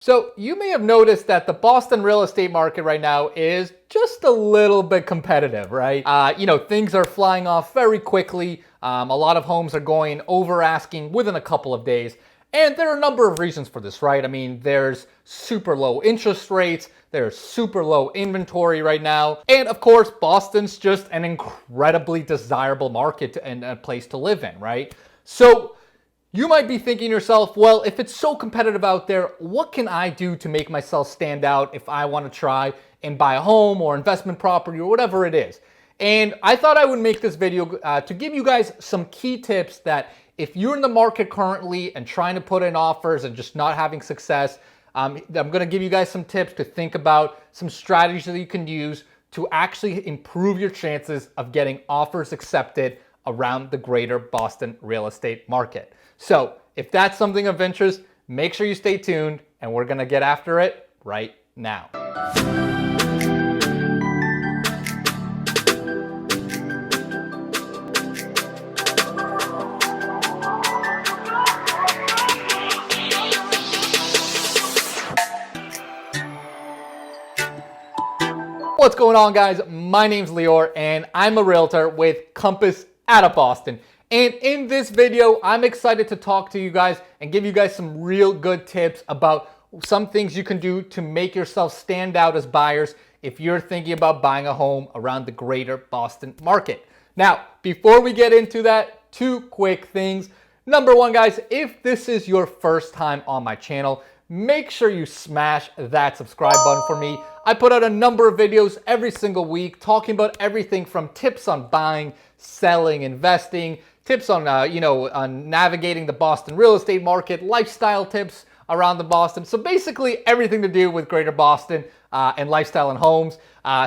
So you may have noticed that the Boston real estate market right now is just a little bit competitive, right? Things are flying off very quickly. A lot of homes are going over asking within a couple of days. And there are a number of reasons for this, right? I mean, there's super low interest rates. There's super low inventory right now. And of course, Boston's just an incredibly desirable market and a place to live in, right? So you might be thinking to yourself, well, if it's so competitive out there, what can I do to make myself stand out if I want to try and buy a home or investment property or whatever it is? And I thought I would make this video to give you guys some key tips that if you're in the market currently and trying to put in offers and just not having success, I'm going to give you guys some tips to think about, some strategies that you can use to actually improve your chances of getting offers accepted around the greater Boston real estate market. So if that's something of interest, make sure you stay tuned and we're gonna get after it right now. What's going on, guys? My name's Lior and I'm a realtor with Compass out of Boston. And in this video, I'm excited to talk to you guys and give you guys some real good tips about some things you can do to make yourself stand out as buyers if you're thinking about buying a home around the greater Boston market. Now, before we get into that, two quick things. Number one, guys, if this is your first time on my channel, make sure you smash that subscribe button for me. I put out a number of videos every single week talking about everything from tips on buying, selling, investing, tips on on navigating the Boston real estate market, lifestyle tips around the Boston. So basically everything to do with greater Boston and lifestyle and homes.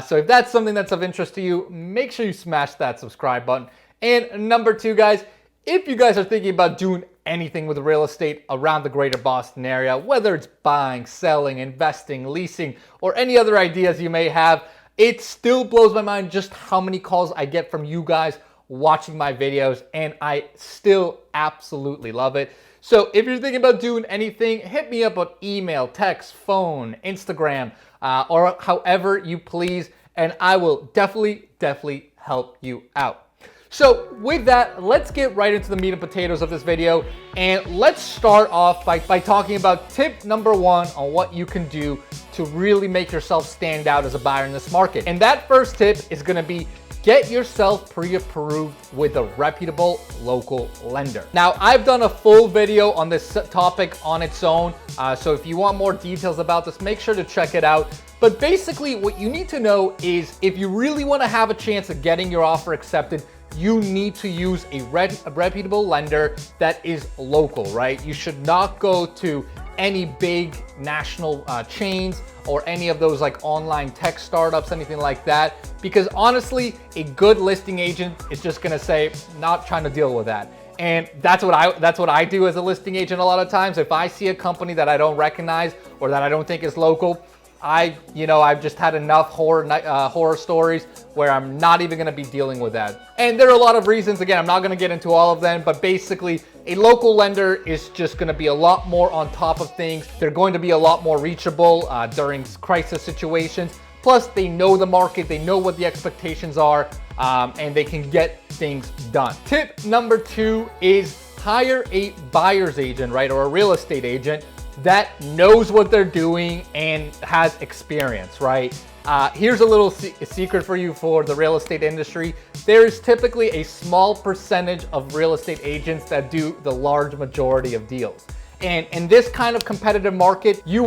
So if that's something that's of interest to you, make sure you smash that subscribe button. And number two, guys, if you guys are thinking about doing anything with real estate around the greater Boston area, whether it's buying, selling, investing, leasing, or any other ideas you may have, it still blows my mind just how many calls I get from you guys watching my videos, and I still absolutely love it. So if you're thinking about doing anything, hit me up on email, text, phone, Instagram, or however you please, and I will definitely help you out. So with that, let's get right into the meat and potatoes of this video, and let's start off by talking about tip number one on what you can do to really make yourself stand out as a buyer in this market. And that first tip is gonna be get yourself pre-approved with a reputable local lender. Now, I've done a full video on this topic on its own, so if you want more details about this, make sure to check it out. But basically, what you need to know is if you really want to have a chance of getting your offer accepted, you need to use a reputable lender that is local, right? You should not go to any big national chains or any of those like online tech startups, anything like that, because honestly, a good listing agent is just gonna say, not trying to deal with that. And that's what I do as a listing agent a lot of times. If I see a company that I don't recognize or that I don't think is local, I've just had enough horror stories where I'm not even gonna be dealing with that. And there are a lot of reasons. Again, I'm not gonna get into all of them, but basically a local lender is just gonna be a lot more on top of things. They're going to be a lot more reachable during crisis situations. Plus, they know the market, they know what the expectations are, and they can get things done. Tip number two is hire a buyer's agent, right? Or a real estate agent that knows what they're doing and has experience, right? Here's a little secret for you for the real estate industry. There's typically a small percentage of real estate agents that do the large majority of deals. And in this kind of competitive market, you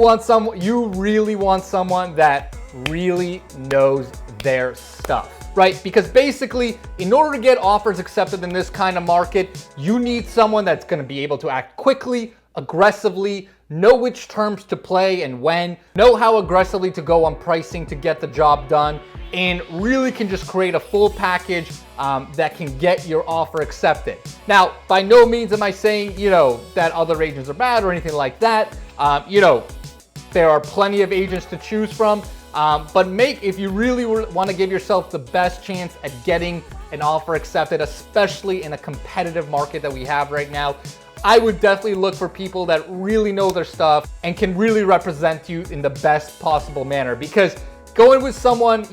really want someone that really knows their stuff, right? Because basically, in order to get offers accepted in this kind of market, you need someone that's gonna be able to act quickly, aggressively, know which terms to play and when, know how aggressively to go on pricing to get the job done, and really can just create a full package that can get your offer accepted. Now, by no means am I saying, that other agents are bad or anything like that. There are plenty of agents to choose from, but if you really want to give yourself the best chance at getting an offer accepted, especially in a competitive market that we have right now, I would definitely look for people that really know their stuff and can really represent you in the best possible manner. Because going with someone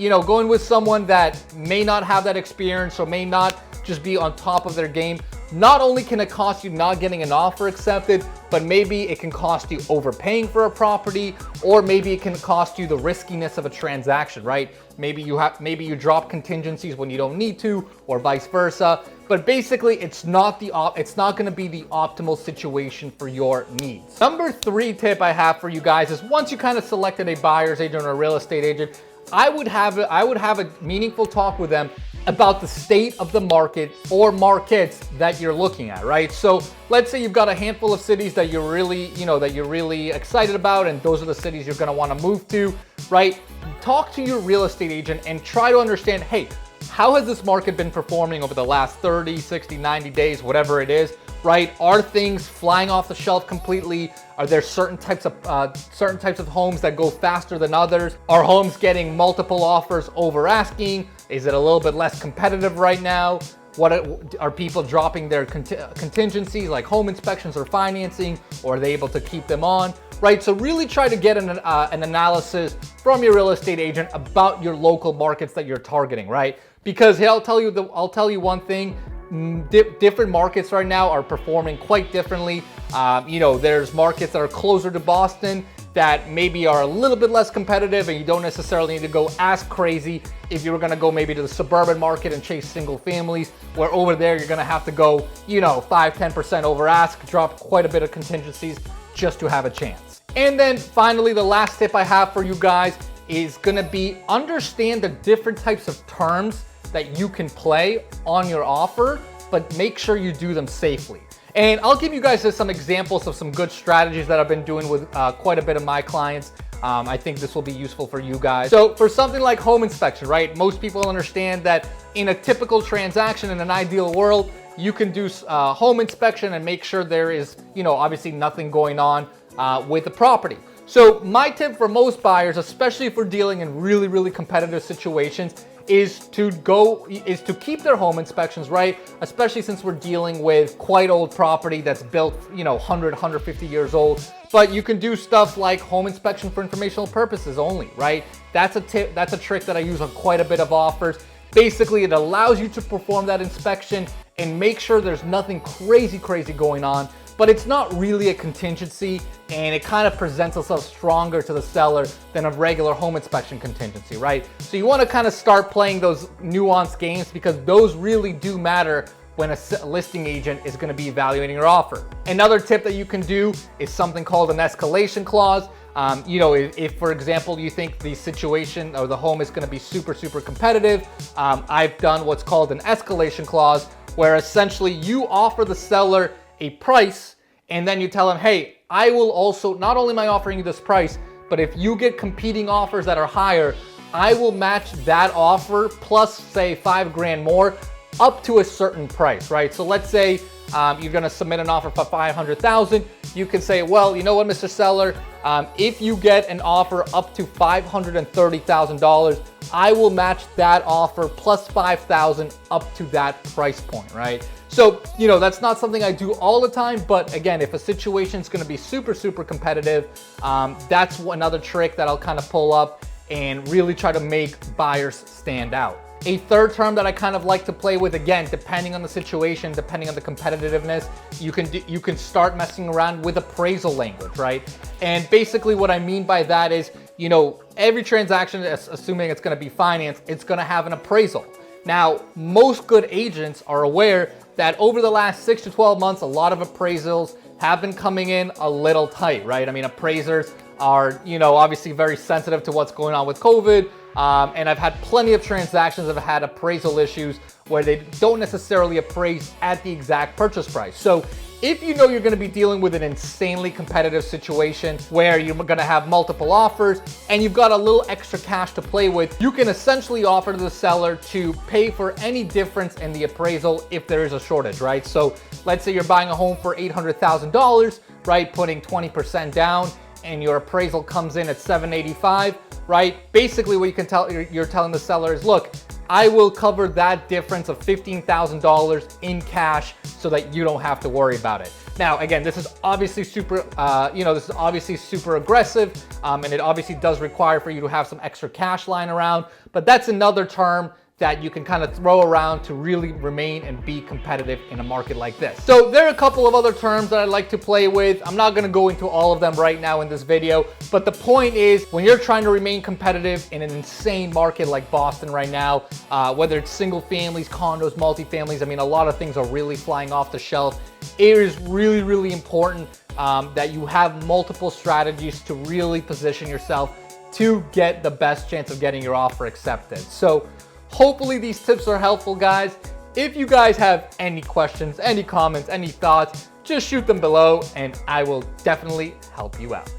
that may not have that experience or may not just be on top of their game, not only can it cost you not getting an offer accepted, but maybe it can cost you overpaying for a property, or maybe it can cost you the riskiness of a transaction, right? Maybe you drop contingencies when you don't need to, or vice versa. But basically, it's not going to be the optimal situation for your needs. Number 3 tip I have for you guys is, once you kind of selected a buyer's agent or a real estate agent, I would have a meaningful talk with them about the state of the market or markets that you're looking at, right? So let's say you've got a handful of cities that you're really excited about, and those are the cities you're going to want to move to, right? Talk to your real estate agent and try to understand, hey, how has this market been performing over the last 30, 60, 90 days, whatever it is, right? Are things flying off the shelf completely? Are there certain types of homes that go faster than others? Are homes getting multiple offers over asking? Is it a little bit less competitive right now? Are people dropping their contingencies like home inspections or financing, or are they able to keep them on? Right, so really try to get an analysis from your real estate agent about your local markets that you're targeting, right? Because I'll tell you one thing. Different markets right now are performing quite differently. There's markets that are closer to Boston that maybe are a little bit less competitive, and you don't necessarily need to go as crazy if you were gonna go maybe to the suburban market and chase single families, where over there you're gonna have to go, 5-10% over ask, drop quite a bit of contingencies just to have a chance. And then finally, the last tip I have for you guys is gonna be, understand the different types of terms that you can play on your offer, but make sure you do them safely. And I'll give you guys just some examples of some good strategies that I've been doing with quite a bit of my clients. I think this will be useful for you guys. So for something like home inspection, right? Most people understand that in a typical transaction, in an ideal world, you can do home inspection and make sure there is, obviously nothing going on with the property. So my tip for most buyers, especially if we're dealing in really, really competitive situations, is to keep their home inspections, right? Especially since we're dealing with quite old property that's built, 100, 150 years old. But you can do stuff like home inspection for informational purposes only, right? That's a trick that I use on quite a bit of offers. Basically, it allows you to perform that inspection and make sure there's nothing crazy going on, but it's not really a contingency, and it kind of presents itself stronger to the seller than a regular home inspection contingency, right? So you want to kind of start playing those nuanced games, because those really do matter when a listing agent is going to be evaluating your offer. Another tip that you can do is something called an escalation clause. If for example, you think the situation or the home is going to be super competitive, I've done what's called an escalation clause, where essentially you offer the seller a price, and then you tell them, hey, I will also, not only am I offering you this price, but if you get competing offers that are higher, I will match that offer plus say $5,000 more up to a certain price, right? So let's say you're gonna submit an offer for $500,000. You can say, well, you know what, Mr. Seller, if you get an offer up to $530,000, I will match that offer plus $5,000 up to that price point, right? So, that's not something I do all the time, but again, if a situation is going to be super competitive, that's another trick that I'll kind of pull up and really try to make buyers stand out. A third term that I kind of like to play with, again, depending on the situation, depending on the competitiveness, you can start messing around with appraisal language, right? And basically what I mean by that is, every transaction, assuming it's going to be financed, it's going to have an appraisal. Now, most good agents are aware that over the last 6 to 12 months, a lot of appraisals have been coming in a little tight, right? I mean, appraisers are, obviously very sensitive to what's going on with COVID. And I've had plenty of transactions that have had appraisal issues where they don't necessarily appraise at the exact purchase price. So if you're going to be dealing with an insanely competitive situation where you're going to have multiple offers and you've got a little extra cash to play with, you can essentially offer to the seller to pay for any difference in the appraisal if there is a shortage, right? So let's say you're buying a home for $800,000, right? Putting 20% down, and your appraisal comes in at $785,000, right? Basically what you're telling the seller is, look, I will cover that difference of $15,000 in cash so that you don't have to worry about it. Now, again, this is obviously super, this is obviously super aggressive, and it obviously does require for you to have some extra cash lying around, but that's another term that you can kind of throw around to really remain and be competitive in a market like this. So there are a couple of other terms that I like to play with. I'm not gonna go into all of them right now in this video, but the point is when you're trying to remain competitive in an insane market like Boston right now, whether it's single families, condos, multifamilies, I mean, a lot of things are really flying off the shelf. It is really, really important that you have multiple strategies to really position yourself to get the best chance of getting your offer accepted. So hopefully these tips are helpful, guys. If you guys have any questions, any comments, any thoughts, just shoot them below and I will definitely help you out.